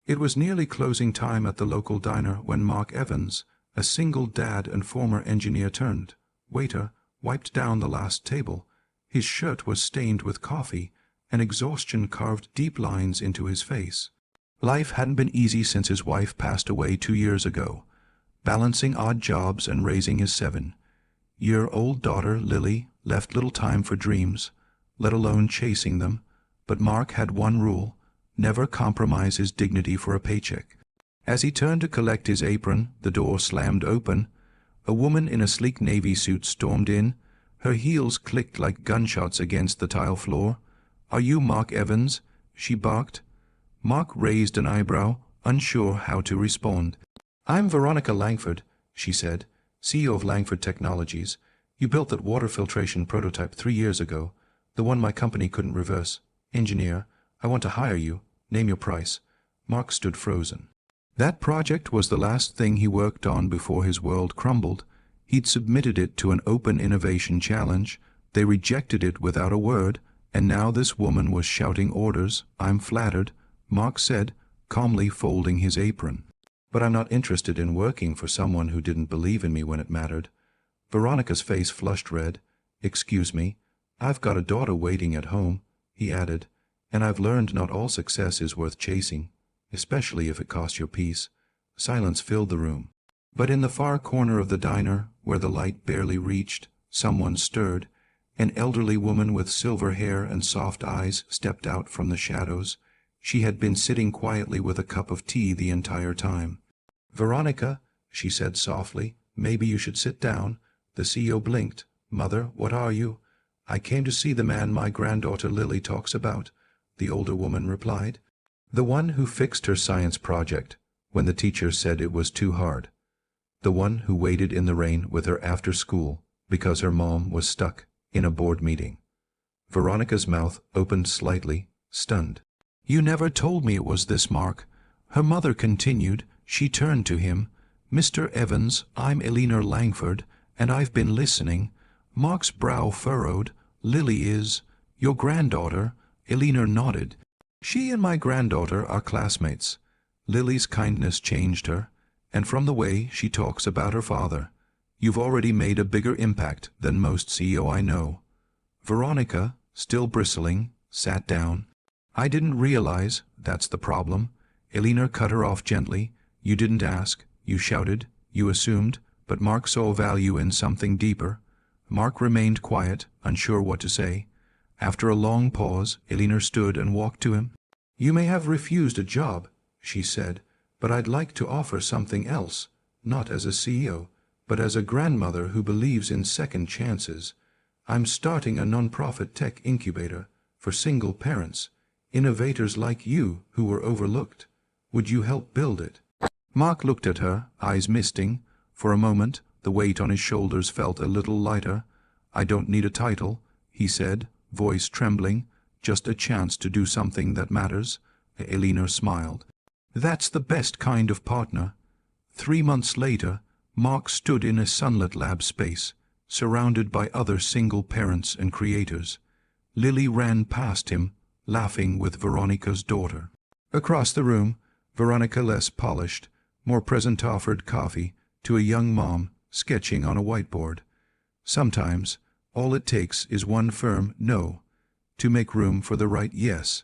It was nearly closing time at the local diner when Mark Evans, a single dad and former engineer turned waiter, wiped down the last table. His shirt was stained with coffee, and exhaustion carved deep lines into his face. Life hadn't been easy since his wife passed away 2 years ago, balancing odd jobs and raising his 7-year-old daughter, Lily, left little time for dreams, let alone chasing them. But Mark had one rule: never compromise his dignity for a paycheck. As he turned to collect his apron, the door slammed open. A woman in a sleek navy suit stormed in. Her heels clicked like gunshots against the tile floor. "Are you Mark Evans?" she barked. Mark raised an eyebrow, unsure how to respond. "I'm Veronica Langford," she said, "CEO of Langford Technologies. You built that water filtration prototype 3 years ago, the one my company couldn't reverse. Engineer, I want to hire you. Name your price." Mark stood frozen. That project was the last thing he worked on before his world crumbled. He'd submitted it to an open innovation challenge. They rejected it without a word, and now this woman was shouting orders. "I'm flattered," Mark said, calmly folding his apron. "But I'm not interested in working for someone who didn't believe in me when it mattered." Veronica's face flushed red. "Excuse me, I've got a daughter waiting at home," he added, "and I've learned not all success is worth chasing, especially if it costs your peace." Silence filled the room. But in the far corner of the diner, where the light barely reached, someone stirred. An elderly woman with silver hair and soft eyes stepped out from the shadows. She had been sitting quietly with a cup of tea the entire time. "Veronica," she said softly, "maybe you should sit down." The CEO blinked. "Mother, what are you?" "I came to see the man my granddaughter Lily talks about," the older woman replied. "The one who fixed her science project when the teacher said it was too hard. The one who waited in the rain with her after school because her mom was stuck in a board meeting." Veronica's mouth opened slightly, stunned. "You never told me it was this Mark," her mother continued. She turned to him. "Mr. Evans, I'm Eleanor Langford, and I've been listening." Mark's brow furrowed. "Lily is your granddaughter?" Eleanor nodded. "She and my granddaughter are classmates." Lily's kindness changed her, and from the way she talks about her father. "You've already made a bigger impact than most CEO I know." Veronica, still bristling, sat down. "I didn't realize that's the problem." Eleanor cut her off gently. "You didn't ask, you shouted, you assumed." But Mark saw value in something deeper. Mark remained quiet, unsure what to say. After a long pause, Eleanor stood and walked to him. "You may have refused a job," she said, "but I'd like to offer something else, not as a CEO, but as a grandmother who believes in second chances. I'm starting a nonprofit tech incubator for single parents, innovators like you who were overlooked. Would you help build it?" Mark looked at her, eyes misting. For a moment, the weight on his shoulders felt a little lighter. "I don't need a title," he said, voice trembling. "Just a chance to do something that matters." Eleanor smiled. "That's the best kind of partner." 3 months later, Mark stood in a sunlit lab space, surrounded by other single parents and creators. Lily ran past him, laughing with Veronica's daughter. Across the room, Veronica, less polished, more present, offered coffee to a young mom sketching on a whiteboard. Sometimes, all it takes is one firm no to make room for the right yes.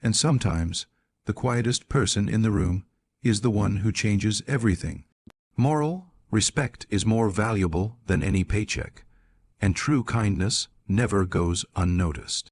And sometimes, the quietest person in the room is the one who changes everything. Moral respect is more valuable than any paycheck, and true kindness never goes unnoticed.